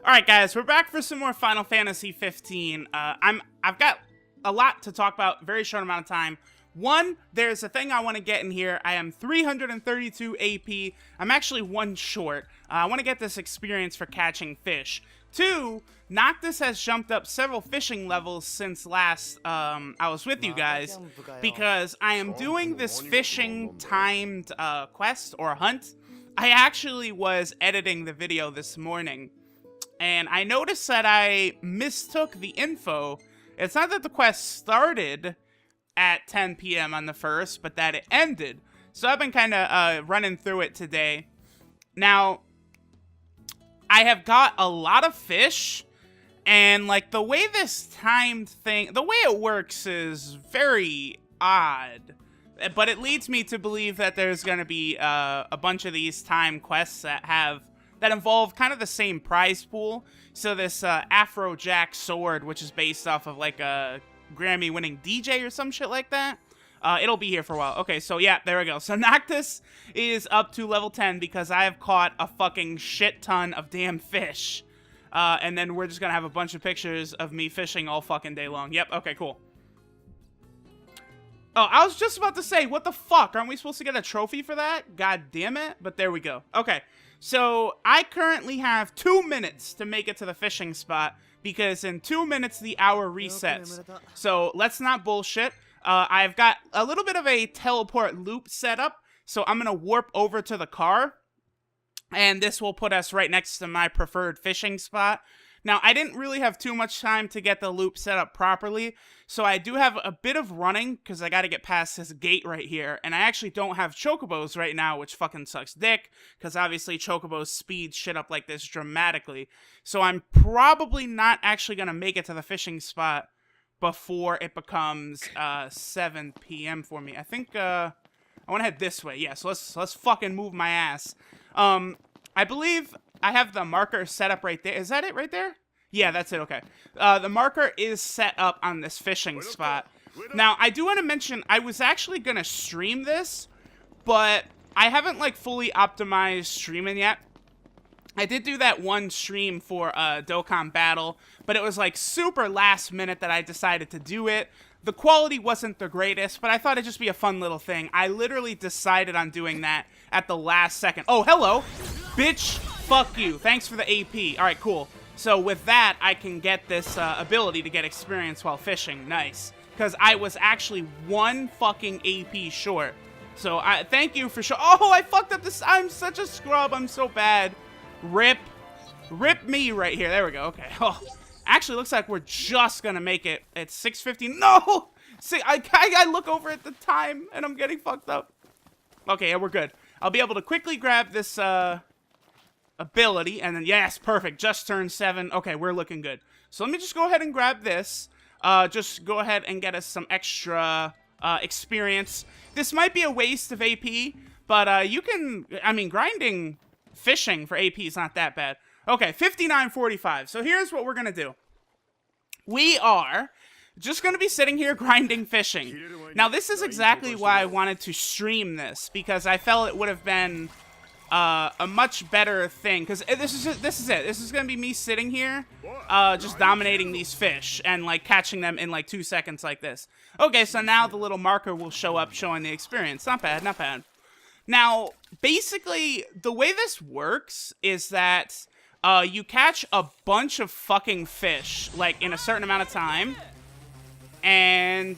Alright guys, we're back for some more Final Fantasy 15. I've got a lot to talk about, very short amount of time. One, there's a thing I want to get in here. I am 332 AP. I'm actually one short. I want to get this experience for catching fish. Two, Noctis has jumped up several fishing levels since last I was with you guys, because I am doing this fishing timed quest or hunt. I actually was editing the video this morning, and I noticed that I mistook the info. It's not that the quest started at 10 p.m. on the 1st, but that it ended. So I've been kind of running through it today. Now, I have got a lot of fish, and like the way this timed thing, the way it works is very odd. But it leads me to believe that there's going to be a bunch of these time quests that involve kind of the same prize pool. So this Afrojack sword, which is based off of like a Grammy-winning DJ or some shit like that, it'll be here for a while. Okay, so yeah, there we go. So Noctis is up to level 10 because I have caught a fucking shit ton of damn fish. And then we're just gonna have a bunch of pictures of me fishing all fucking day long. Yep, okay, cool. Oh, I was just about to say, what the fuck? Aren't we supposed to get a trophy for that? God damn it. But there we go. Okay, so I currently have 2 minutes to make it to the fishing spot, because in 2 minutes the hour resets. So let's not bullshit. I've got a little bit of a teleport loop set up, so I'm gonna warp over to the car, and this will put us right next to my preferred fishing spot. Now, I didn't really have too much time to get the loop set up properly, so I do have a bit of running, because I gotta get past this gate right here, and I actually don't have chocobos right now, which fucking sucks dick, because obviously chocobos speed shit up like this dramatically. So I'm probably not actually gonna make it to the fishing spot before it becomes 7 p.m. for me. I think I want to head this way. Yeah, so let's fucking move my ass. I believe I have the marker set up right there. Is that it right there? Yeah, that's it. Okay. The marker is set up on this fishing spot. Now, I do want to mention, I was actually going to stream this, but I haven't, like, fully optimized streaming yet. I did do that one stream for Dokkan Battle, but it was, like, super last minute that I decided to do it. The quality wasn't the greatest, but I thought it'd just be a fun little thing. I literally decided on doing that at the last second. Oh, hello! Bitch, fuck you. Thanks for the AP. Alright, cool. So with that, I can get this ability to get experience while fishing. Nice. Because I was actually one fucking AP short. So thank you for Oh, I fucked up this. I'm such a scrub. I'm so bad. Rip me right here. There we go. Okay. Oh. Actually, looks like we're just gonna make it at 6:50. No! See, I look over at the time, and I'm getting fucked up. Okay, yeah, we're good. I'll be able to quickly grab this, ability, and then, yes, perfect. Just turned 7. Okay, we're looking good. So let me just go ahead and grab this. Just go ahead and get us some extra, experience. This might be a waste of AP, but, you can, I mean, grinding fishing for AP is not that bad. Okay, 59:45. So here's what we're going to do. We are just going to be sitting here grinding fishing. Now, this is exactly why I wanted to stream this, because I felt it would have been a much better thing. Because this is it. This is going to be me sitting here just dominating these fish and, like, catching them in, like, 2 seconds like this. Okay, so now the little marker will show up showing the experience. Not bad, not bad. Now, basically, the way this works is that you catch a bunch of fucking fish, like, in a certain amount of time. And,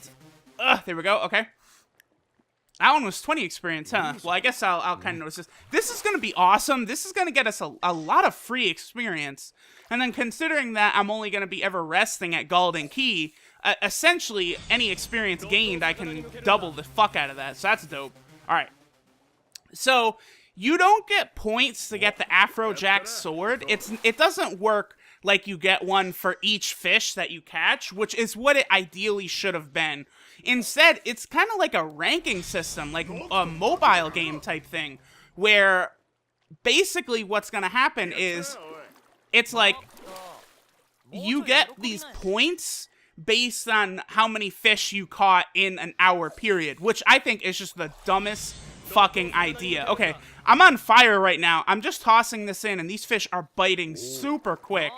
there we go, okay. That one was 20 experience, huh? Well, I guess I'll kind of notice this. This is going to be awesome. This is going to get us a lot of free experience. And then considering that I'm only going to be ever resting at Golden Key, essentially, any experience gained, I can double the fuck out of that. So that's dope. Alright. So, you don't get points to get the Afrojack sword. It doesn't work like you get one for each fish that you catch, which is what it ideally should have been. Instead, it's kind of like a ranking system, like a mobile game type thing, where basically what's going to happen is, it's like, you get these points based on how many fish you caught in an hour period, which I think is just the dumbest fucking idea. Okay, I'm on fire right now. I'm just tossing this in, and these fish are biting super quick.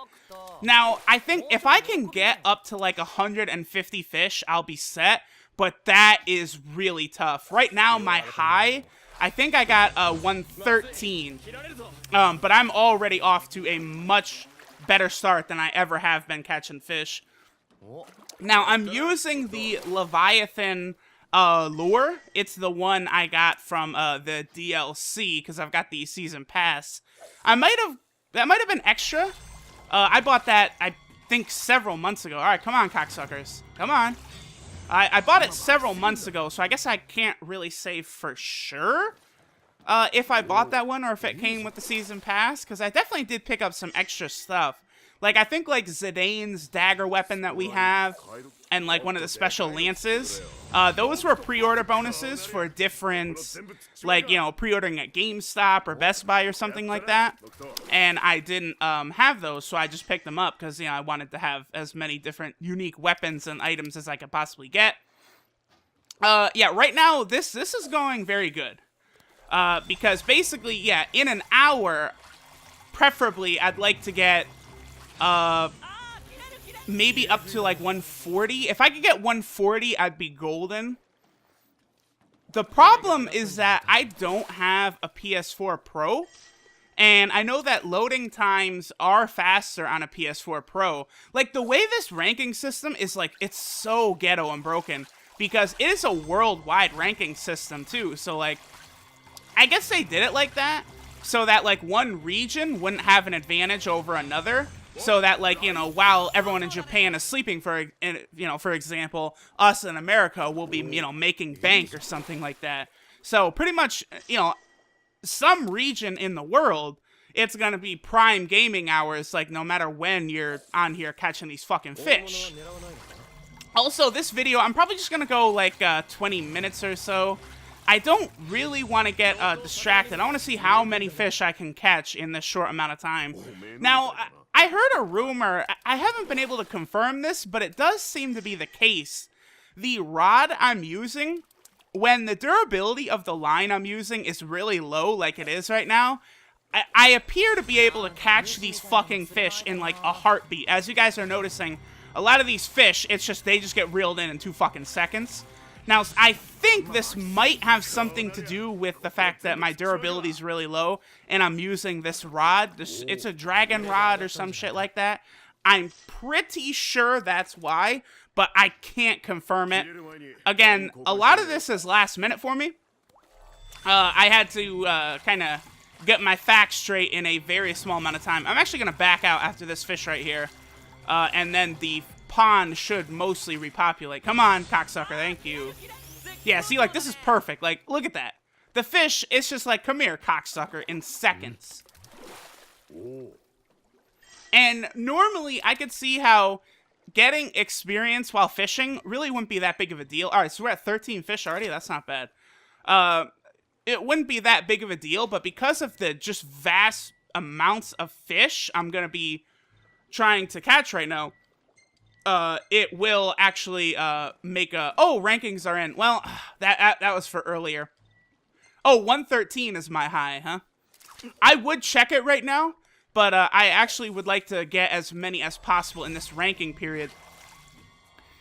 Now, I think if I can get up to like 150 fish, I'll be set. But that is really tough. Right now, my high, I think I got 113. But I'm already off to a much better start than I ever have been catching fish. Now, I'm using the Leviathan lure. It's the one I got from the DLC, because I've got the season pass. That might have been extra. I bought that, I think, several months ago. All right, come on, cocksuckers. Come on. I bought it several months ago, so I guess I can't really say for sure if I bought that one or if it came with the season pass, because I definitely did pick up some extra stuff. Like, I think, like, Zidane's dagger weapon that we have, and, like, one of the special lances, those were pre-order bonuses for different, like, you know, pre-ordering at GameStop or Best Buy or something like that, and I didn't have those, so I just picked them up, because, you know, I wanted to have as many different unique weapons and items as I could possibly get. Yeah, right now, this is going very good, because basically, yeah, in an hour, preferably, I'd like to get maybe up to like 140. If I could get 140, I'd be golden. The problem is that I don't have a PS4 Pro, and I know that loading times are faster on a PS4 Pro. Like, the way this ranking system is, like, it's so ghetto and broken, because it is a worldwide ranking system too. So, like, I guess they did it like that so that, like, one region wouldn't have an advantage over another. So that, like, you know, while everyone in Japan is sleeping, for, you know, for example, us in America will be, you know, making bank or something like that. So pretty much, you know, some region in the world, it's going to be prime gaming hours, like, no matter when you're on here catching these fucking fish. Also, this video, I'm probably just going to go, like, 20 minutes or so. I don't really want to get distracted. I want to see how many fish I can catch in this short amount of time. Now, I heard a rumor, I haven't been able to confirm this, but it does seem to be the case. The rod I'm using, when the durability of the line I'm using is really low, like it is right now, I appear to be able to catch these fucking fish in, like, a heartbeat. As you guys are noticing, a lot of these fish, it's just, they just get reeled in 2 fucking seconds. Now, I think this might have something to do with the fact that my durability is really low, and I'm using this rod. It's a dragon rod or some shit like that. I'm pretty sure that's why, but I can't confirm it. Again, a lot of this is last minute for me. I had to kind of get my facts straight in a very small amount of time. I'm actually going to back out after this fish right here, and then the pond should mostly repopulate. Come on, cocksucker, thank you. Yeah, see, like, this is perfect. Like, look at that. The fish, it's just like, come here, cocksucker, in seconds. And normally, I could see how getting experience while fishing really wouldn't be that big of a deal. Alright, so we're at 13 fish already? That's not bad. It wouldn't be that big of a deal, but because of the just vast amounts of fish I'm gonna be trying to catch right now, it will actually make a... Oh, rankings are in. Well, that was for earlier. Oh, 113 is my high, huh? I would check it right now, but I actually would like to get as many as possible in this ranking period.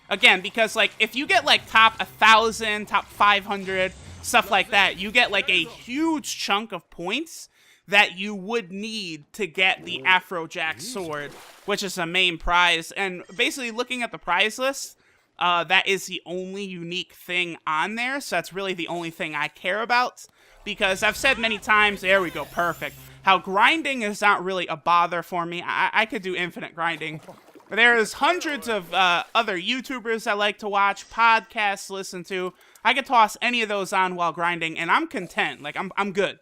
Again, because, like, if you get, like, top 1,000, top 500, stuff like that, you get, like, a huge chunk of points that you would need to get the Afrojack sword, which is the main prize. And basically, looking at the prize list, that is the only unique thing on there, so that's really the only thing I care about, because I've said many times, there we go, perfect, how grinding is not really a bother for me. I could do infinite grinding. There's hundreds of other YouTubers I like to watch, podcasts to listen to. I could toss any of those on while grinding, and I'm content. Like, I'm good.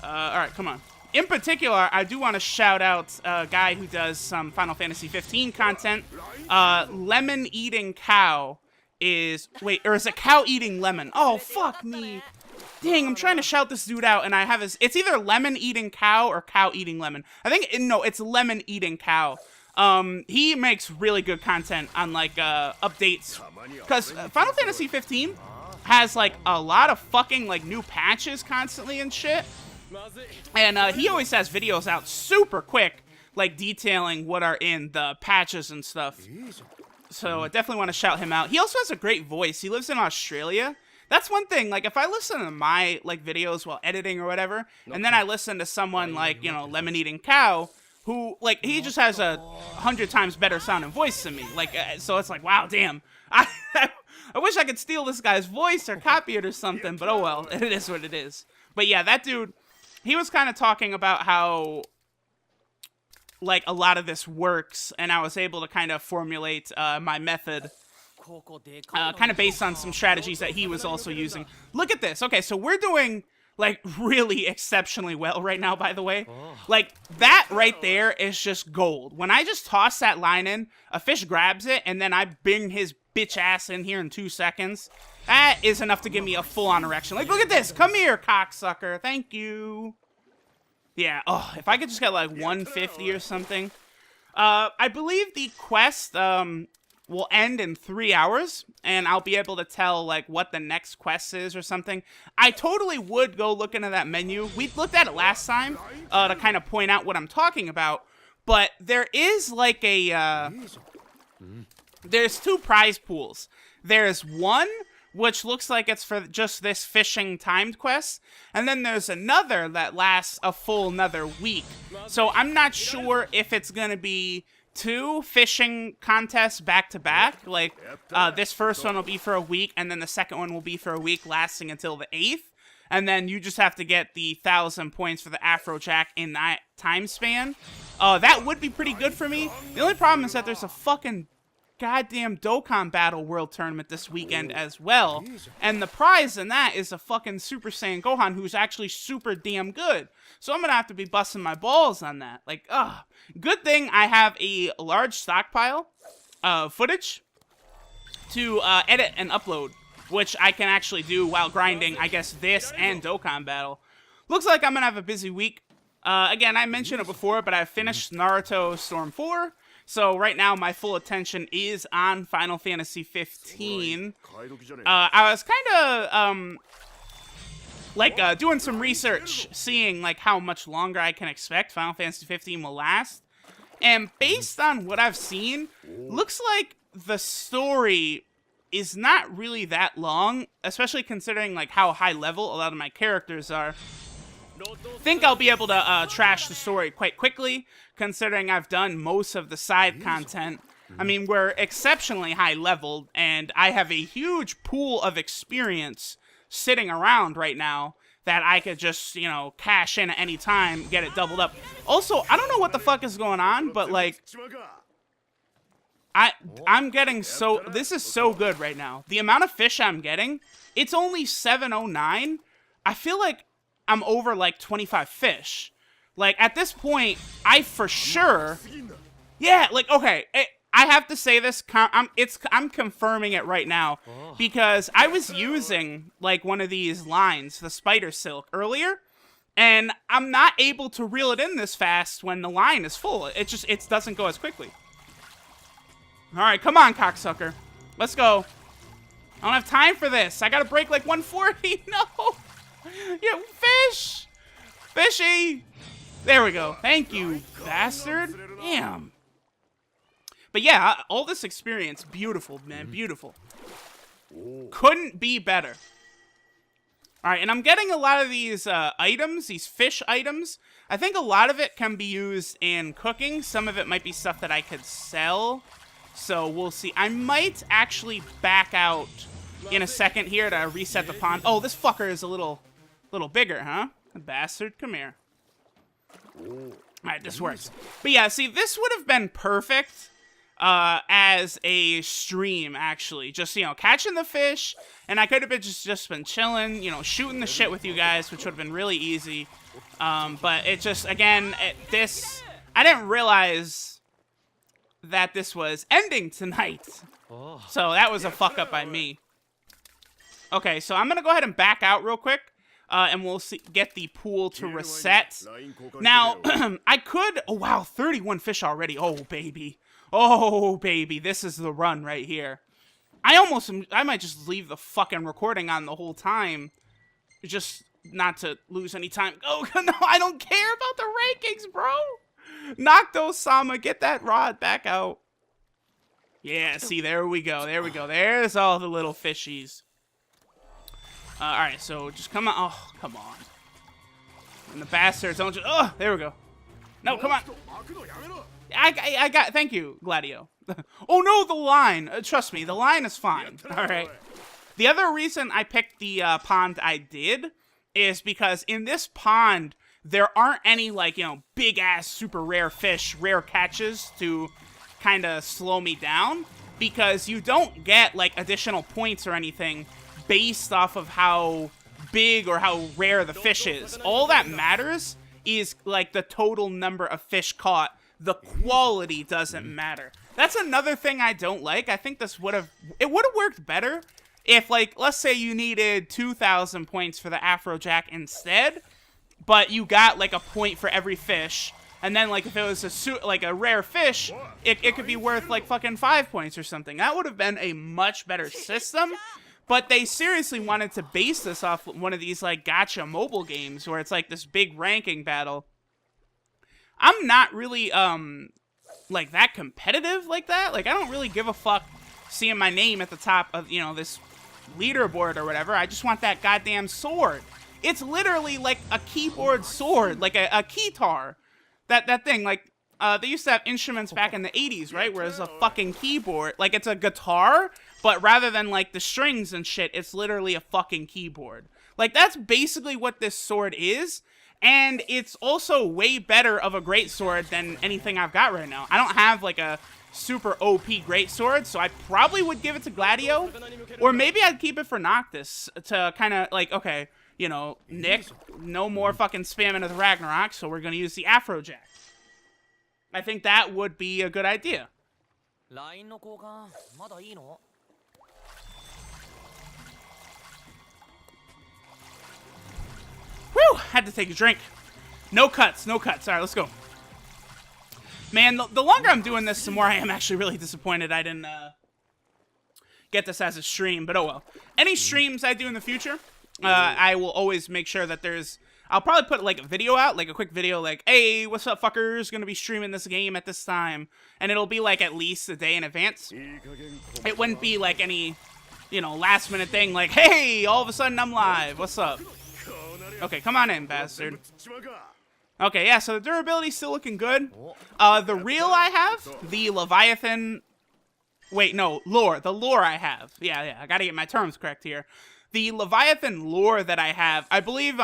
Alright, come on. In particular, I do want to shout out a guy who does some Final Fantasy 15 content. Lemon Eating Cow is... Wait, or is it Cow Eating Lemon? Oh, fuck me. Dang, I'm trying to shout this dude out, and I have his... It's either Lemon Eating Cow or Cow Eating Lemon. I think... No, it's Lemon Eating Cow. He makes really good content on, like, updates. Because Final Fantasy 15... has like a lot of fucking like new patches constantly and shit. And he always has videos out super quick, like detailing what are in the patches and stuff. So I definitely want to shout him out. He also has a great voice. He lives in Australia. That's one thing, like, if I listen to my, like, videos while editing or whatever, and then I listen to someone like, you know, Lemon Eating Cow, who, like, he just has a 100 times better sounding voice than me. Like, so it's like, wow, damn. I wish I could steal this guy's voice or copy it or something, but oh well, it is what it is. But yeah, that dude, he was kind of talking about how, like, a lot of this works, and I was able to kind of formulate my method kind of based on some strategies that he was also using. Look at this. Okay, so we're doing, like, really exceptionally well right now, by the way. Like, that right there is just gold. When I just toss that line in, a fish grabs it, and then I bring his bitch ass in here in 2 seconds. That is enough to give me a full-on erection. Like, look at this. Come here, cocksucker. Thank you. Yeah, oh, if I could just get, like, 150 or something. I believe the quest, will end in 3 hours, and I'll be able to tell, like, what the next quest is or something. I totally would go look into that menu. We looked at it last time to kind of point out what I'm talking about, but there is, like, a, there's 2 prize pools. There's one which looks like it's for just this fishing timed quest, and then there's another that lasts a full another week. So I'm not sure if it's gonna be 2 fishing contests back to back. Like, this first one will be for a week, and then the second one will be for a week, lasting until the 8th. And then you just have to get the 1,000 points for the Afrojack in that time span. That would be pretty good for me. The only problem is that there's a fucking goddamn Dokkan Battle World Tournament this weekend as well. And the prize in that is a fucking Super Saiyan Gohan who's actually super damn good. So I'm gonna have to be busting my balls on that. Like, good thing I have a large stockpile of footage to edit and upload, which I can actually do while grinding, I guess, this and Dokkan Battle. Looks like I'm gonna have a busy week. Again, I mentioned it before, but I've finished Naruto Storm 4. So right now, my full attention is on Final Fantasy 15. I was kind of, doing some research, seeing, like, how much longer I can expect Final Fantasy 15 will last. And based on what I've seen, looks like the story is not really that long, especially considering, like, how high level a lot of my characters are. Think I'll be able to trash the story quite quickly, considering I've done most of the side content. I mean, we're exceptionally high leveled, and I have a huge pool of experience sitting around right now that I could just, you know, cash in at any time, get it doubled up. Also, I don't know what the fuck is going on, but, like, I'm getting so, this is so good right now. The amount of fish I'm getting, it's only 709. I feel like I'm over, like, 25 fish. Like, at this point, I for sure, yeah, like, okay, I have to say this, I'm confirming it right now, because I was using, like, one of these lines, the spider silk, earlier, and I'm not able to reel it in this fast when the line is full. It doesn't go as quickly. Alright, come on, cocksucker. Let's go. I don't have time for this. I gotta break, like, 140. No! Yeah, fish! Fishy! There we go. Thank you, bastard. Damn. But yeah, all this experience, beautiful, man, beautiful. Couldn't be better. Alright, and I'm getting a lot of these items, these fish items. I think a lot of it can be used in cooking. Some of it might be stuff that I could sell. So we'll see. I might actually back out in a second here to reset the pond. Oh, this fucker is a little bigger, huh? Bastard, come here. Alright, this works. But yeah, see, this would have been perfect as a stream, actually. Just, you know, catching the fish, and I could have been just been chilling, you know, shooting the shit with you guys, which would have been really easy. But it just, again, I didn't realize that this was ending tonight. So that was a fuck up by me. Okay, so I'm gonna go ahead and back out real quick. And we'll get the pool to reset. Now, I could... Oh, wow, 31 fish already. Oh, baby. Oh, baby. This is the run right here. I might just leave the fucking recording on the whole time. Just not to lose any time. Oh, no, I don't care about the rankings, bro. Nocto-sama, get that rod back out. Yeah, see, there we go. There we go. There's all the little fishies. Alright, so just come on. Oh, come on. And the bastards don't just... Oh, there we go. No, come on. I got... Thank you, Gladio. Oh, no, the line. Trust me, the line is fine. Alright. The other reason I picked the pond I did is because in this pond, there aren't any, like, you know, big-ass, super rare fish, rare catches to kind of slow me down. Because you don't get, like, additional points or anything based off of how big or how rare the fish is. All that matters is, like, the total number of fish caught. The quality doesn't matter. That's another thing I don't like. I think this would have worked better if, like, let's say you needed 2,000 points for the Afrojack instead, but you got, like, a point for every fish, and then, like, if it was a rare fish, it could be worth, like, fucking 5 points or something. That would have been a much better system, but they seriously wanted to base this off one of these, like, gacha mobile games where it's, like, this big ranking battle. I'm not really, like, that competitive like that. Like, I don't really give a fuck seeing my name at the top of, you know, this leaderboard or whatever. I just want that goddamn sword. It's literally like a keyboard sword, like a keytar. That thing, like, they used to have instruments back in the 80s, right? Where it's a fucking keyboard. Like, it's a guitar, but rather than, like, the strings and shit, it's literally a fucking keyboard. Like, that's basically what this sword is. And it's also way better of a greatsword than anything I've got right now. I don't have, like, a super OP greatsword, so I probably would give it to Gladio. Or maybe I'd keep it for Noctis to kind of, like, okay, you know, Nick, no more fucking spamming of the Ragnarok, so we're going to use the Afrojack. I think that would be a good idea. Whew, had to take a drink. No cuts, no cuts. All right, let's go. Man, the longer I'm doing this, the more I am actually really disappointed I didn't get this as a stream, but oh well. Any streams I do in the future, I will always make sure that there's... I'll probably put, like, a video out, like a quick video, like, hey, what's up, fuckers? Gonna be streaming this game at this time. And it'll be, like, at least a day in advance. It wouldn't be, like, any, you know, last-minute thing, like, hey, all of a sudden I'm live. What's up? Okay, come on in, bastard. Okay, yeah, so the durability's still looking good. The reel I have, the Leviathan... Wait, no, lore. The lore I have. Yeah, I gotta get my terms correct here. The Leviathan lore that I have, I believe,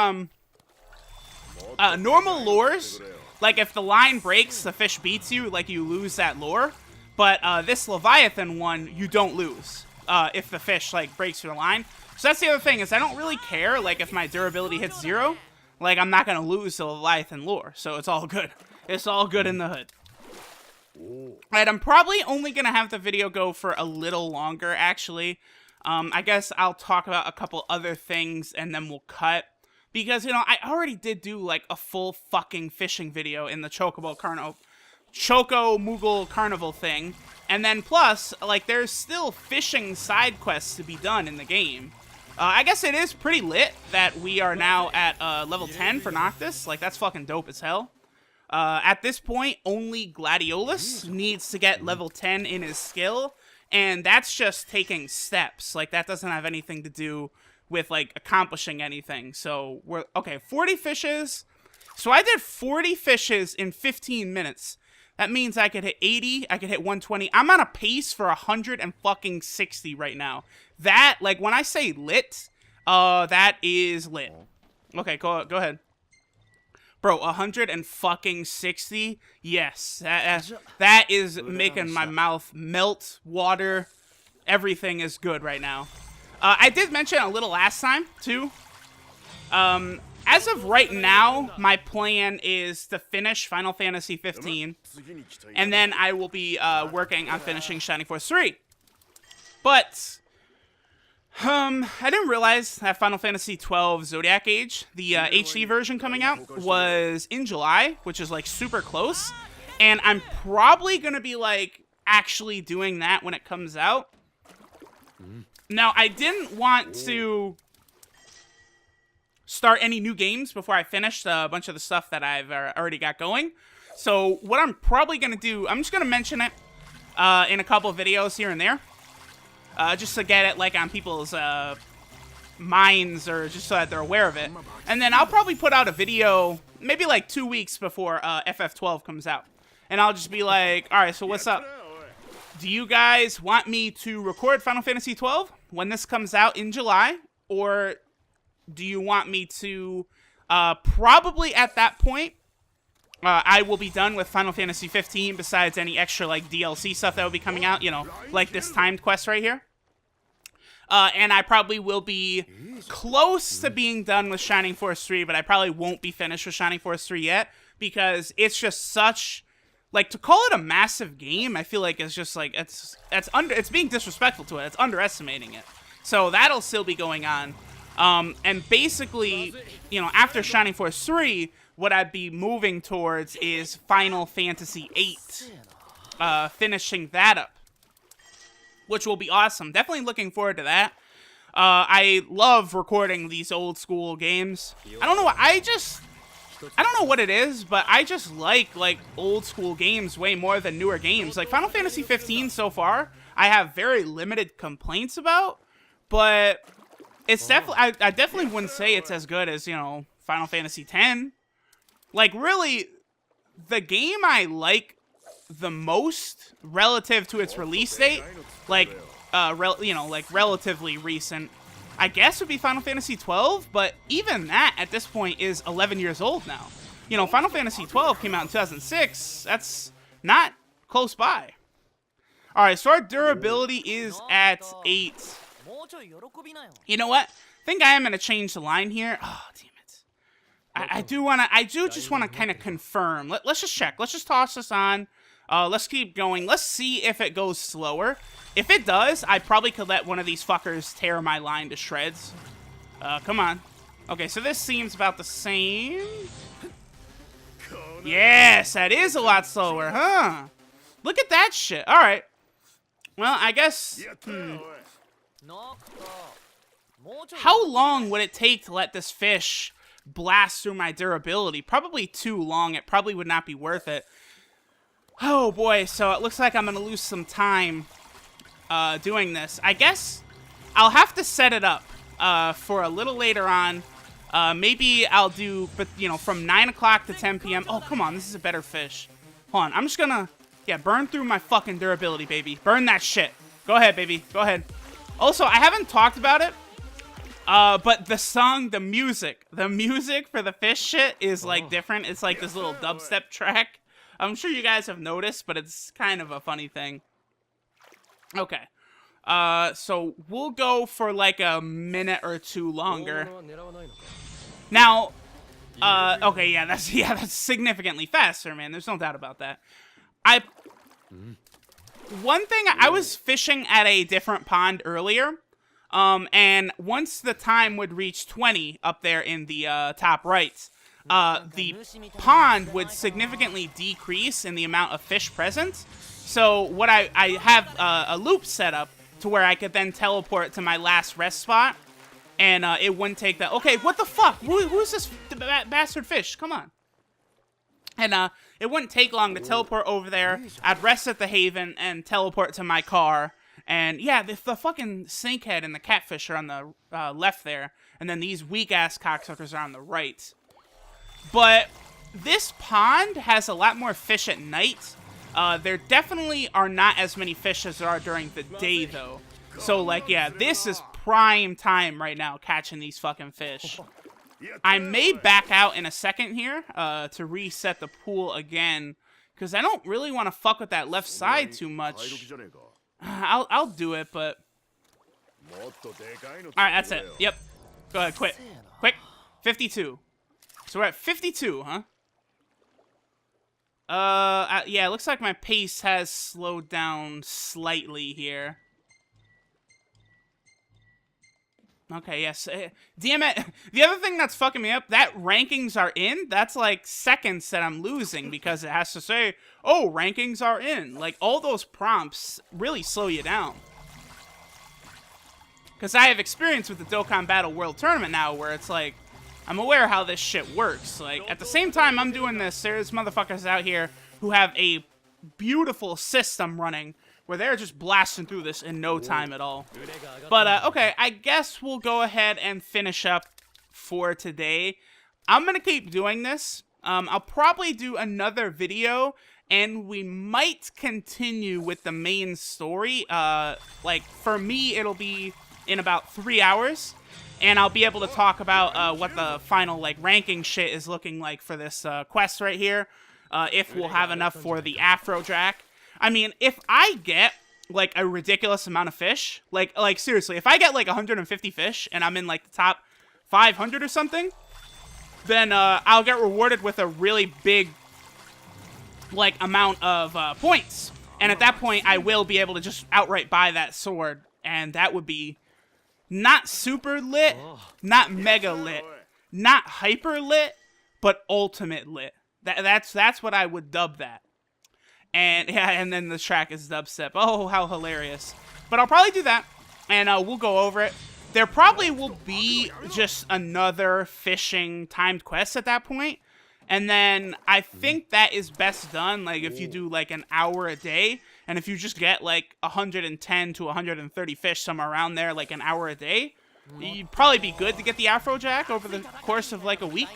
normal lures, like, if the line breaks, the fish beats you, like, you lose that lore. But, this Leviathan one, you don't lose, if the fish, like, breaks your line. So that's the other thing, is I don't really care, like, if my durability hits 0. Like, I'm not gonna lose the Leviathan lore, so it's all good. It's all good in the hood. Alright, I'm probably only gonna have the video go for a little longer, actually. I guess I'll talk about a couple other things, and then we'll cut. Because, you know, I already did do, like, a full fucking fishing video in the Choco Moogle Carnival thing. And then, plus, like, there's still fishing side quests to be done in the game. I guess it is pretty lit that we are now at level 10 for Noctis. Like, that's fucking dope as hell. At this point, only Gladiolus needs to get level 10 in his skill. And that's just taking steps. Like, that doesn't have anything to do with, like, accomplishing anything. So, we're... Okay, 40 fishes. So, I did 40 fishes in 15 minutes. That means I could hit 80, I could hit 120. I'm on a pace for 160 right now. That, like, when I say lit, that is lit. Okay, go ahead. Bro, 160? Yes. That is making my mouth melt, water. Everything is good right now. I did mention a little last time, too. As of right now, my plan is to finish Final Fantasy 15, and then I will be working on finishing Shining Force 3. But I didn't realize that Final Fantasy 12 Zodiac Age, the HD version coming out, was in July, which is, like, super close. And I'm probably going to be, like, actually doing that when it comes out. Now, I didn't want to start any new games before I finished a bunch of the stuff that I've already got going. So what I'm probably going to do, I'm just going to mention it in a couple of videos here and there. Just to get it like on people's minds, or just so that they're aware of it. And then I'll probably put out a video maybe like 2 weeks before FF12 comes out. And I'll just be like, alright, so what's up? Do you guys want me to record Final Fantasy 12 when this comes out in July? Or do you want me to, probably at that point, I will be done with Final Fantasy 15 besides any extra, like, DLC stuff that will be coming out, you know, like this timed quest right here. And I probably will be close to being done with Shining Force 3, but I probably won't be finished with Shining Force 3 yet, because it's just such, like, to call it a massive game, I feel like it's just, like, it's being disrespectful to it. It's underestimating it. So that'll still be going on. And basically, you know, after Shining Force 3, what I'd be moving towards is Final Fantasy 8, finishing that up, which will be awesome. Definitely looking forward to that. I love recording these old school games. I don't know what it is, but I just like old school games way more than newer games. Like Final Fantasy 15 so far, I have very limited complaints about, but it's definitely, I definitely wouldn't say it's as good as, you know, Final Fantasy 10. Like, really, the game I like the most relative to its release date, like, you know, like relatively recent, I guess would be Final Fantasy 12, but even that at this point is 11 years old now. You know, Final Fantasy 12 came out in 2006. That's not close by. Alright, so our durability is at 8. You know what? I think I am going to change the line here. Oh, damn it. I do just want to kind of confirm. Let's just check. Let's just toss this on. Let's keep going. Let's see if it goes slower. If it does, I probably could let one of these fuckers tear my line to shreds. Come on. Okay, so this seems about the same. Yes, that is a lot slower, huh? Look at that shit. All right. Well, I guess... How long would it take to let this fish blast through my durability? Probably too long. It probably would not be worth it. Oh boy, so it looks like I'm gonna lose some time doing this. I guess I'll have to set it up for a little later on. Maybe I'll do, but you know, from 9 o'clock to 10 p.m. Oh, come on, this is a better fish. Hold on, I'm just gonna, yeah, burn through my fucking durability, baby. Burn that shit. Go ahead, baby. Go ahead. Also, I haven't talked about it, but the song, the music for the fish shit is, like, different. It's like this little dubstep track. I'm sure you guys have noticed, but it's kind of a funny thing. Okay. So we'll go for, like, a minute or two longer. Now, okay, yeah, that's significantly faster, man. There's no doubt about that. One thing, I was fishing at a different pond earlier, and once the time would reach 20 up there in the top right, the pond would significantly decrease in the amount of fish present. So what I have a loop set up to where I could then teleport to my last rest spot, and it wouldn't take that. Okay, what the fuck? Who's this bastard fish? Come on. And it wouldn't take long to teleport over there. I'd rest at the haven and teleport to my car. And yeah, the fucking snakehead and the catfish are on the left there. And then these weak-ass cocksuckers are on the right. But this pond has a lot more fish at night. There definitely are not as many fish as there are during the day, though. So, like, yeah, this is prime time right now catching these fucking fish. I may back out in a second here to reset the pool again, because I don't really want to fuck with that left side too much. I'll do it, but... Alright, that's it. Yep. Go ahead, quit. Quick. 52. So we're at 52, huh? Yeah, it looks like my pace has slowed down slightly here. Okay, yes. Damn it. The other thing that's fucking me up, that rankings are in, that's like seconds that I'm losing because it has to say, oh, rankings are in. Like, all those prompts really slow you down. Because I have experience with the Dokkan Battle World Tournament now, where it's like, I'm aware how this shit works. Like, at the same time I'm doing this, there's motherfuckers out here who have a beautiful system running, where they're just blasting through this in no time at all. But, okay, I guess we'll go ahead and finish up for today. I'm gonna keep doing this. I'll probably do another video, and we might continue with the main story. Like, for me, it'll be in about 3 hours, and I'll be able to talk about what the final, like, ranking shit is looking like for this quest right here. If we'll have enough for the Afro Jack. I mean, if I get, like, a ridiculous amount of fish, like seriously, if I get, like, 150 fish, and I'm in, like, the top 500 or something, then I'll get rewarded with a really big, like, amount of points. And at that point, I will be able to just outright buy that sword, and that would be not super lit, not mega lit, not hyper lit, but ultimate lit. That's what I would dub that. And yeah, and then the track is dubstep. Oh, how hilarious. But I'll probably do that, and we'll go over it. There probably will be just another fishing timed quest at that point. And then I think that is best done, like, if you do, like, an hour a day. And if you just get, like, 110 to 130 fish, somewhere around there, like, an hour a day, you'd probably be good to get the Afro Jack over the course of, like, a week.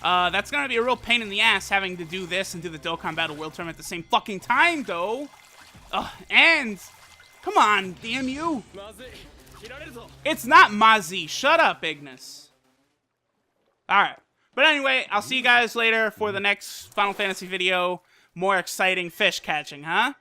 That's gonna be a real pain in the ass, having to do this and do the Dokkan Battle World Tournament at the same fucking time, though. And... come on, damn you. It's not Mazi. Shut up, Ignis. Alright. But anyway, I'll see you guys later for the next Final Fantasy video. More exciting fish catching, huh?